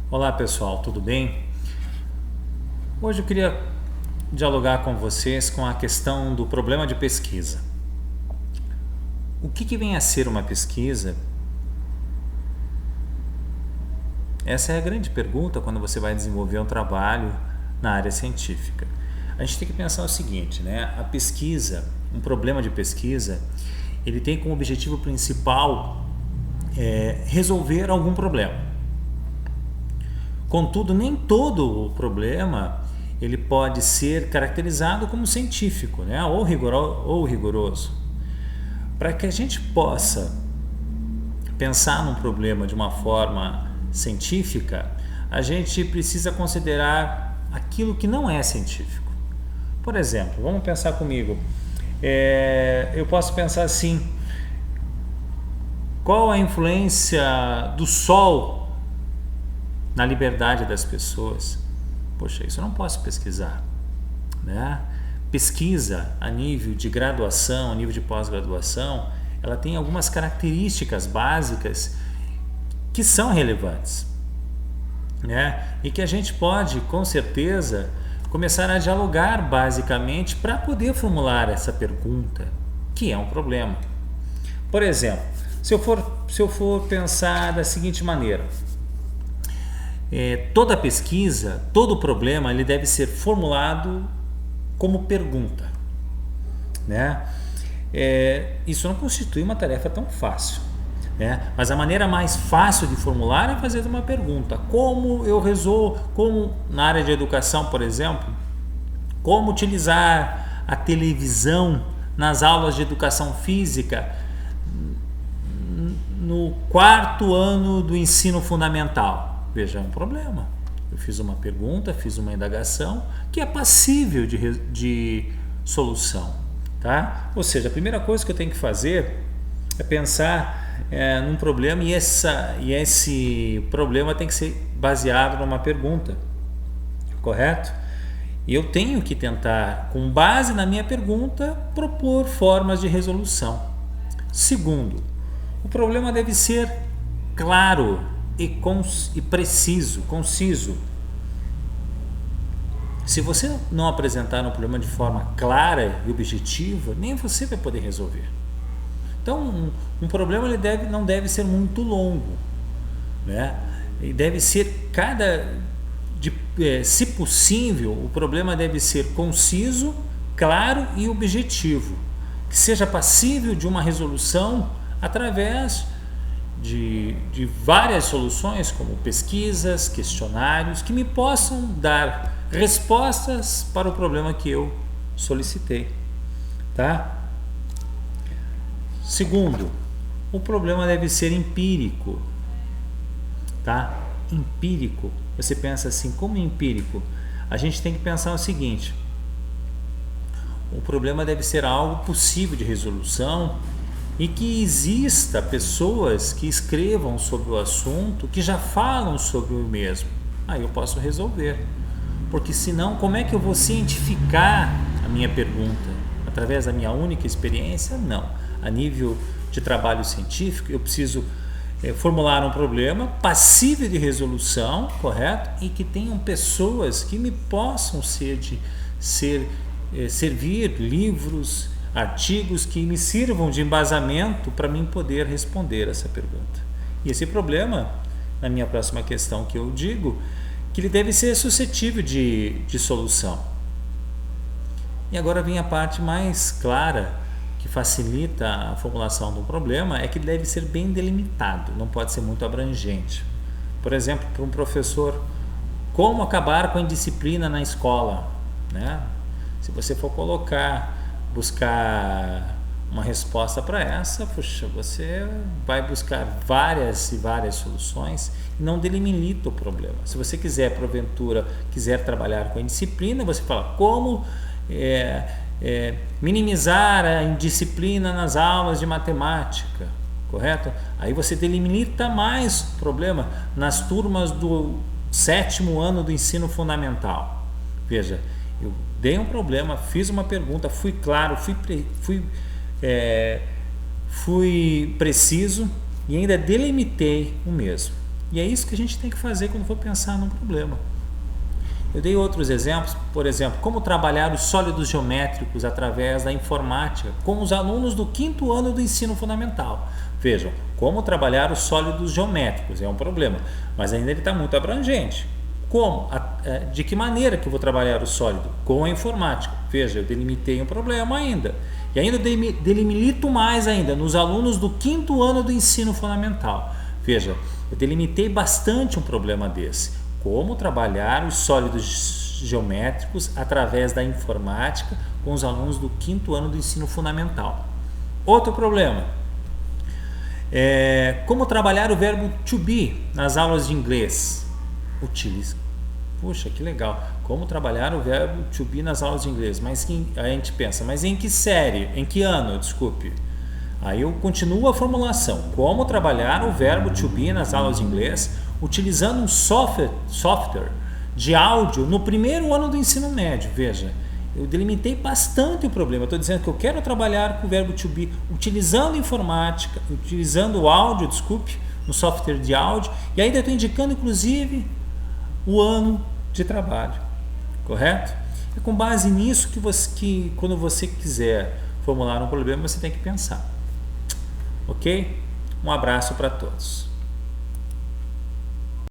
Olá pessoal, tudo bem? Hoje eu queria dialogar com vocês com a questão do problema de pesquisa. O que vem a ser uma pesquisa? Essa é a grande pergunta quando você vai desenvolver um trabalho na área científica. A gente tem que pensar o seguinte, né? A pesquisa, um problema de pesquisa, ele tem como objetivo principal resolver algum problema. Contudo, nem todo o problema ele pode ser caracterizado como científico, né? ou rigoroso. Para que a gente possa pensar num problema de uma forma científica, a gente precisa considerar aquilo que não é científico. Por exemplo, vamos pensar comigo. Eu posso pensar assim: qual a influência do Sol na liberdade das pessoas? Poxa, isso eu não posso pesquisar, né? Pesquisa a nível de graduação, a nível de pós-graduação, ela tem algumas características básicas que são relevantes, né? E que a gente pode, com certeza, começar a dialogar basicamente para poder formular essa pergunta, que é um problema. Por exemplo, se eu for pensar da seguinte maneira: toda pesquisa, todo problema, ele deve ser formulado como pergunta, né? Isso não constitui uma tarefa tão fácil, né? Mas a maneira mais fácil de formular é fazer uma pergunta. Como eu resolvo, como na área de educação, por exemplo, como utilizar a televisão nas aulas de educação física no 4º ano do ensino fundamental? Veja, é um problema. Eu fiz uma pergunta, fiz uma indagação que é passível de solução, tá? Ou seja, a primeira coisa que eu tenho que fazer é pensar num problema e esse problema tem que ser baseado numa pergunta, correto? E eu tenho que tentar, com base na minha pergunta, propor formas de resolução. Segundo, o problema deve ser claro e preciso, conciso. Se você não apresentar um problema de forma clara e objetiva, nem você vai poder resolver. Então, um problema ele não deve ser muito longo, né? E deve ser se possível, o problema deve ser conciso, claro e objetivo, que seja passível de uma resolução através de várias soluções, como pesquisas, questionários, que me possam dar respostas para o problema que eu solicitei, tá? Segundo, o problema deve ser empírico, tá? Empírico. Você pensa assim, como empírico? A gente tem que pensar o seguinte: o problema deve ser algo possível de resolução e que exista pessoas que escrevam sobre o assunto, que já falam sobre o mesmo. Aí eu posso resolver. Porque senão, como é que eu vou cientificar a minha pergunta? Através da minha única experiência? Não. A nível de trabalho científico, eu preciso formular um problema passível de resolução, correto? E que tenham pessoas que me possam servir livros, artigos que me sirvam de embasamento para mim poder responder essa pergunta. E esse problema, na minha próxima questão que eu digo, que ele deve ser suscetível de solução. E agora vem a parte mais clara, que facilita a formulação de um problema, é que ele deve ser bem delimitado, não pode ser muito abrangente. Por exemplo, para um professor, como acabar com a indisciplina na escola, né? Se você for buscar uma resposta para essa, puxa, você vai buscar várias e várias soluções e não delimita o problema. Se você quiser, porventura, trabalhar com a indisciplina, você fala como minimizar a indisciplina nas aulas de matemática, correto? Aí você delimita mais o problema nas turmas do 7º ano do ensino fundamental. Veja, eu dei um problema, fiz uma pergunta, fui claro, fui preciso e ainda delimitei o mesmo. E é isso que a gente tem que fazer quando for pensar num problema. Eu dei outros exemplos, por exemplo, como trabalhar os sólidos geométricos através da informática com os alunos do 5º ano do ensino fundamental. Vejam, como trabalhar os sólidos geométricos é um problema, mas ainda ele está muito abrangente. Como? De que maneira que eu vou trabalhar o sólido? Com a informática. Veja, eu delimitei um problema ainda. E ainda delimito mais ainda nos alunos do 5º ano do ensino fundamental. Veja, eu delimitei bastante um problema desse. Como trabalhar os sólidos geométricos através da informática com os alunos do 5º ano do ensino fundamental. Outro problema é como trabalhar o verbo to be nas aulas de inglês. Puxa, que legal. Como trabalhar o verbo to be nas aulas de inglês. Mas a gente pensa, mas em que série? Em que ano? Desculpe. Aí eu continuo a formulação. Como trabalhar o verbo to be nas aulas de inglês utilizando um software de áudio no 1º ano do ensino médio. Veja, eu delimitei bastante o problema. Eu estou dizendo que eu quero trabalhar com o verbo to be utilizando informática, utilizando o áudio, no software de áudio, e ainda estou indicando inclusive o ano de trabalho, correto? É com base nisso que quando você quiser formular um problema, você tem que pensar. Ok? Um abraço para todos.